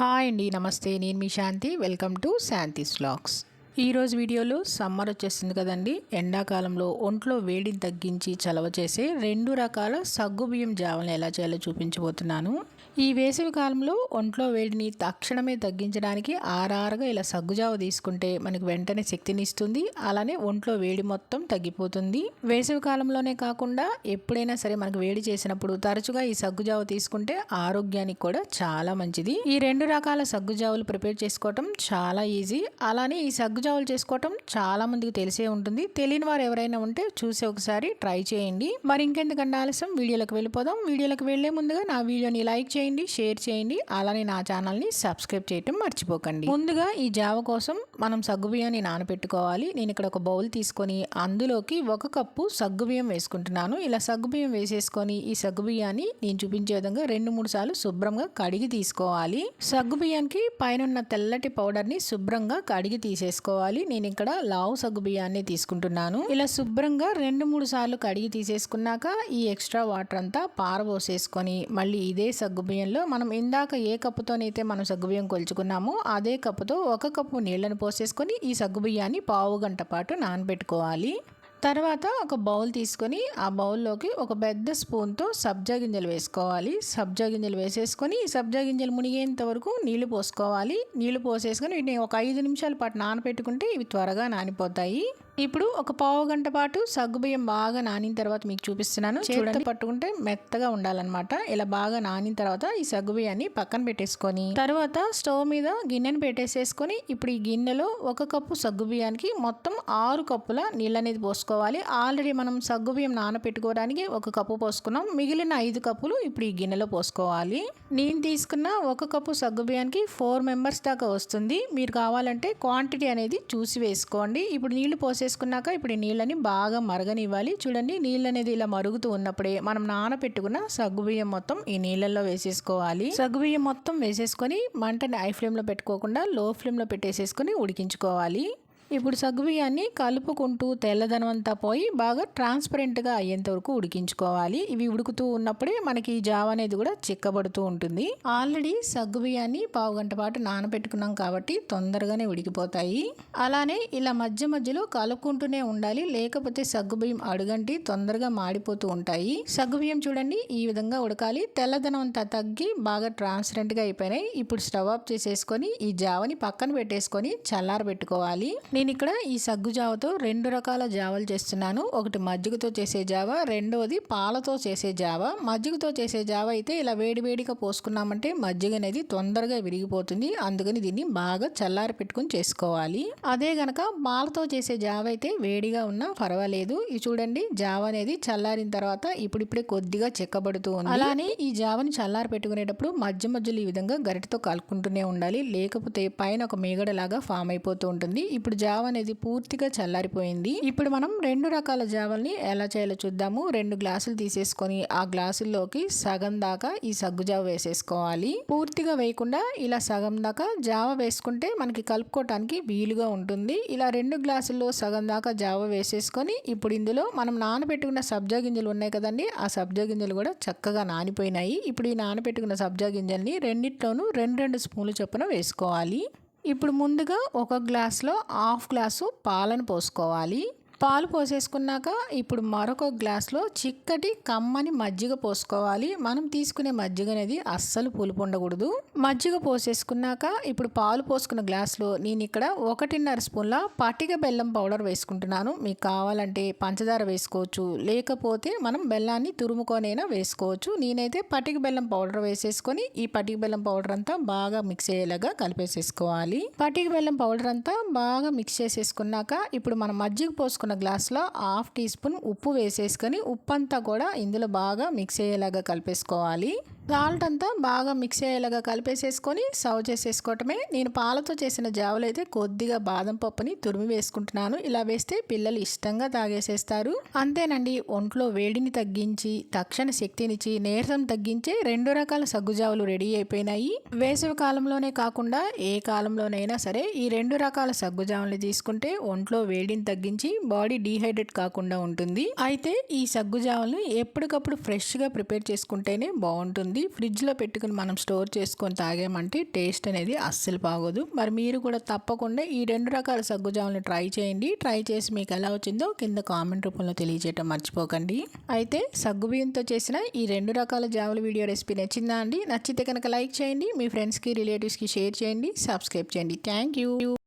Hi అండి, నమస్తే. నేను మీ Shanti. Welcome to Shanti's vlogs. ఈరోజు వీడియోలో సమ్మర్ వచ్చేసింది కదండి. ఎండాకాలంలో ఒంట్లో వేడిని తగ్గించి చలవ చేసే 2 రకాల సగ్గుబియ్యం జావలను ఎలా చేయాలో చూపించబోతున్నాను. ఈ వేసవి కాలంలో ఒంట్లో వేడిని తక్షణమే తగ్గించడానికి ఆరారుగా ఇలా సగ్గుజావ తీసుకుంటే మనకు వెంటనే శక్తిని ఇస్తుంది. అలానే ఒంట్లో వేడి మొత్తం తగ్గిపోతుంది. వేసవి కాలంలోనే కాకుండా ఎప్పుడైనా సరే మనకు వేడి చేసినప్పుడు తరచుగా ఈ సగ్గుజావ తీసుకుంటే ఆరోగ్యానికి కూడా చాలా మంచిది. ఈ 2 రకాల సగ్గుజావలు ప్రిపేర్ చేసుకోవటం చాలా ఈజీ. అలానే ఈ సగ్గుజావలు చేసుకోవటం చాలా మందికి తెలిసే ఉంటుంది. తెలియని వారు ఎవరైనా ఉంటే చూసి ఒకసారి ట్రై చేయండి. మరి ఇంకెందుకంటే ఆలస్యం, వీడియోలకు వెళ్ళిపోదాం. వీడియోలకు వెళ్లే ముందుగా నా వీడియోని లైక్ చేయండి, షేర్ చేయండి. అలానే నా ఛానల్ని సబ్స్క్రైబ్ చేయటం మర్చిపోకండి. ముందుగా ఈ జావ కోసం మనం సగ్గుబియ్యాన్ని నానబెట్టుకోవాలి. నేను ఇక్కడ ఒక బౌల్ తీసుకొని అందులోకి 1 కప్పు సగ్గుబియ్యం వేసుకుంటున్నాను. ఇలా సగ్గుబియ్యం వేసేసుకొని ఈ సగ్గుబియ్యాన్ని నేను చూపించే విధంగా 2-3 సార్లు శుభ్రంగా కడిగి తీసుకోవాలి. సగ్గుబియ్యానికి పైన తెల్లటి పౌడర్ని శుభ్రంగా కడిగి తీసేసుకోవాలి. నేను ఇక్కడ లావు సగ్గుబియ్యాన్ని తీసుకుంటున్నాను. ఇలా శుభ్రంగా 2-3 సార్లు కడిగి తీసేసుకున్నాక ఈ ఎక్స్ట్రా వాటర్ అంతా పారబోసేసుకొని మళ్ళీ ఇదే సగ్గుబియ్యంలో మనం ఇందాక ఏ కప్పుతోనైతే మనం సగ్గుబియ్యం కొలుచుకున్నామో అదే కప్పుతో 1 కప్పు నీళ్లను పోసేసుకొని ఈ సగ్గుబియ్యాన్ని పావు గంట పాటు నానబెట్టుకోవాలి. తర్వాత ఒక బౌల్ తీసుకొని ఆ బౌల్లోకి ఒక పెద్ద స్పూన్తో సబ్జా గింజలు వేసుకోవాలి. సబ్జా గింజలు వేసేసుకొని ఈ సబ్జా గింజలు మునిగేంత వరకు నీళ్లు పోసుకోవాలి. నీళ్లు పోసేసుకొని వీటిని ఒక 5 నిమిషాల పాటు నానబెట్టుకుంటే ఇవి త్వరగా నానిపోతాయి. ఇప్పుడు ఒక పావు గంట పాటు సగ్గుబియ్యం బాగా నానిన తర్వాత మీకు చూపిస్తున్నాను. చేతితో పట్టుకుంటే మెత్తగా ఉండాలన్నమాట. ఇలా బాగా నానిన తర్వాత ఈ సగ్గుబియ్యాన్ని పక్కన పెట్టేసుకొని తర్వాత స్టవ్ మీద గిన్నెను పెట్టేసేసుకొని ఇప్పుడు ఈ గిన్నెలో 1 కప్పు సగ్గుబియ్యానికి మొత్తం 6 కప్పుల నీళ్ళు అనేది పోసుకోవాలి. ఆల్రెడీ మనం సగ్గుబియ్యం నానబెట్టుకోవడానికి 1 కప్పు పోసుకున్నాం. మిగిలిన 5 కప్పులు ఇప్పుడు ఈ గిన్నెలో పోసుకోవాలి. నేను తీసుకున్న 1 కప్పు సగ్గుబియ్యానికి 4 మెంబర్స్ దాకా వస్తుంది. మీరు కావాలంటే క్వాంటిటీ అనేది చూసి వేసుకోండి. ఇప్పుడు నీళ్లు పోసేసుకున్నాక ఇప్పుడు ఈ నీళ్ళని బాగా మరగనివ్వాలి. చూడండి, నీళ్ళు అనేది ఇలా మరుగుతూ ఉన్నప్పుడే మనం నానబెట్టుకున్న సగ్గుబియ్యం మొత్తం ఈ నీళ్ళల్లో వేసేసుకోవాలి. సగ్గుబియ్యం మొత్తం వేసేసుకొని మంటని హై ఫ్లేమ్లో పెట్టుకోకుండా లో ఫ్లేమ్లో పెట్టేసేసుకొని ఉడికించుకోవాలి. ఇప్పుడు సగ్గుబియ్యాన్ని కలుపుకుంటూ తెల్లదనం అంతా పోయి బాగా ట్రాన్స్పరెంట్గా అయ్యేంత వరకు ఉడికించుకోవాలి. ఇవి ఉడుకుతూ ఉన్నప్పుడే మనకి ఈ జావ అనేది కూడా చిక్కబడుతూ ఉంటుంది. ఆల్రెడీ సగ్గుబియ్యాన్ని పావు గంట పాటు నానబెట్టుకున్నాం కాబట్టి తొందరగానే ఉడికిపోతాయి. అలానే ఇలా మధ్య మధ్యలో కలుపుకుంటూనే ఉండాలి, లేకపోతే సగ్గుబియ్యం అడుగంటి తొందరగా మాడిపోతూ ఉంటాయి. సగ్గుబియ్యం చూడండి ఈ విధంగా ఉడకాలి. తెల్లదనం అంతా తగ్గి బాగా ట్రాన్స్పరెంట్గా అయిపోయినాయి. ఇప్పుడు స్టవ్ ఆఫ్ చేసేసుకొని ఈ జావని పక్కన పెట్టేసుకొని చల్లారబెట్టుకోవాలి. నేను ఇక్కడ ఈ సగ్గు జావతో 2 రకాల జావలు చేస్తున్నాను. ఒకటి మజ్జిగతో చేసే జావ, రెండవది పాలతో చేసే జావ. మజ్జిగతో చేసే జావ అయితే ఇలా వేడివేడిగా పోసుకున్నామంటే మజ్జిగ అనేది తొందరగా విరిగిపోతుంది. అందుకని దీన్ని బాగా చల్లారి పెట్టుకుని చేసుకోవాలి. అదే గనక పాలతో చేసే జావ అయితే వేడిగా ఉన్నా పర్వాలేదు. ఇది చూడండి, జావ అనేది చల్లారిన తర్వాత ఇప్పుడిప్పుడే కొద్దిగా చెక్కబడుతూ ఉంది. అలానే ఈ జావని చల్లారి పెట్టుకునేటప్పుడు మధ్య మధ్యలో ఈ విధంగా గరిటతో కలుపుకుంటూనే ఉండాలి, లేకపోతే పైన ఒక మీగడలాగా ఫామ్ అయిపోతూ ఉంటుంది. ఇప్పుడు జావ అనేది పూర్తిగా చల్లారిపోయింది. ఇప్పుడు మనం 2 రకాల జావల్ని ఎలా చేయాలో చూద్దాము. 2 గ్లాసులు తీసేసుకొని ఆ గ్లాసుల్లోకి సగం దాకా ఈ సగ్గు జావ వేసేసుకోవాలి. పూర్తిగా వేయకుండా ఇలా సగం దాకా జావ వేసుకుంటే మనకి కలుపుకోవటానికి వీలుగా ఉంటుంది. ఇలా 2 గ్లాసుల్లో సగం దాకా జావ వేసేసుకొని ఇప్పుడు ఇందులో మనం నానబెట్టుకున్న సబ్జా గింజలు ఉన్నాయి కదండి, ఆ సబ్జా గింజలు కూడా చక్కగా నానిపోయినాయి. ఇప్పుడు ఈ నానబెట్టుకున్న సబ్జా గింజల్ని రెండిట్లోనూ 2 స్పూన్లు చొప్పున వేసుకోవాలి. ఇప్పుడు ముందుగా 1 గ్లాస్లో 1/2 గ్లాసు పాలను పోసుకోవాలి. పాలు పోసేసుకున్నాక ఇప్పుడు మరొక గ్లాస్లో చిక్కటి కమ్మని మజ్జిగ పోసుకోవాలి. మనం తీసుకునే మజ్జిగ అనేది అస్సలు పులుపు ఉండకూడదు. మజ్జిగ పోసేసుకున్నాక ఇప్పుడు పాలు పోసుకున్న గ్లాస్లో నేను ఇక్కడ 1.5 స్పూన్ల పటిక బెల్లం పౌడర్ వేసుకుంటున్నాను. మీకు కావాలంటే పంచదార వేసుకోవచ్చు, లేకపోతే మనం బెల్లాన్ని తురుముకొనైనా వేసుకోవచ్చు. నేనైతే పటిక బెల్లం పౌడర్ వేసేసుకొని ఈ పటిక బెల్లం పౌడర్ అంతా బాగా మిక్స్ అయ్యేలాగా కలిపేసేసుకోవాలి. పటిక బెల్లం పౌడర్ అంతా బాగా మిక్స్ చేసేసుకున్నాక ఇప్పుడు మనం మజ్జిగ పోసుకున్న గ్లాస్లో 1/2 టీ స్పూన్ ఉప్పు వేసేసుకొని ఉప్పు అంతా కూడా ఇందులో బాగా మిక్స్ అయ్యేలాగా కలిపేసుకోవాలి. సాల్ట్ అంతా బాగా మిక్స్ అయ్యేలాగా కలిపేసేసుకొని సర్వ్ చేసేసుకోవటమే. నేను పాలతో చేసిన జావలు అయితే కొద్దిగా బాదం పప్పుని తురిమి వేసుకుంటున్నాను. ఇలా వేస్తే పిల్లలు ఇష్టంగా తాగేసేస్తారు. అంతేనండి, ఒంట్లో వేడిని తగ్గించి తక్షణ శక్తినిచ్చి నీరసం తగ్గించే 2 రకాల సగ్గు జావలు రెడీ అయిపోయినాయి. వేసవి కాలంలోనే కాకుండా ఏ కాలంలోనైనా సరే ఈ 2 రకాల సగ్గు జావల్ని తీసుకుంటే ఒంట్లో వేడిని తగ్గించి బాడీ డీహైడ్రేట్ కాకుండా ఉంటుంది. అయితే ఈ సగ్గు జావల్ని ఎప్పటికప్పుడు ఫ్రెష్గా ప్రిపేర్ చేసుకుంటేనే బాగుంటుంది. ఉంటుంది. ఫ్రిడ్జ్లో పెట్టుకుని మనం స్టోర్ చేసుకొని తాగామంటే టేస్ట్ అనేది అస్సలు బాగోదు. మరి మీరు కూడా తప్పకుండా ఈ 2 రకాల సగ్గు జావని ట్రై చేయండి. ట్రై చేసి మీకు ఎలా వచ్చిందో కింద కామెంట్ రూపంలో తెలియజేయడం మర్చిపోకండి. అయితే సగ్గుబియ్యంతో చేసిన ఈ 2 రకాల జావల వీడియో రెసిపీ నచ్చిందా అండి? నచ్చితే కనుక లైక్ చేయండి, మీ ఫ్రెండ్స్కి రిలేటివ్స్కి షేర్ చేయండి, సబ్స్క్రైబ్ చేయండి. Thank you.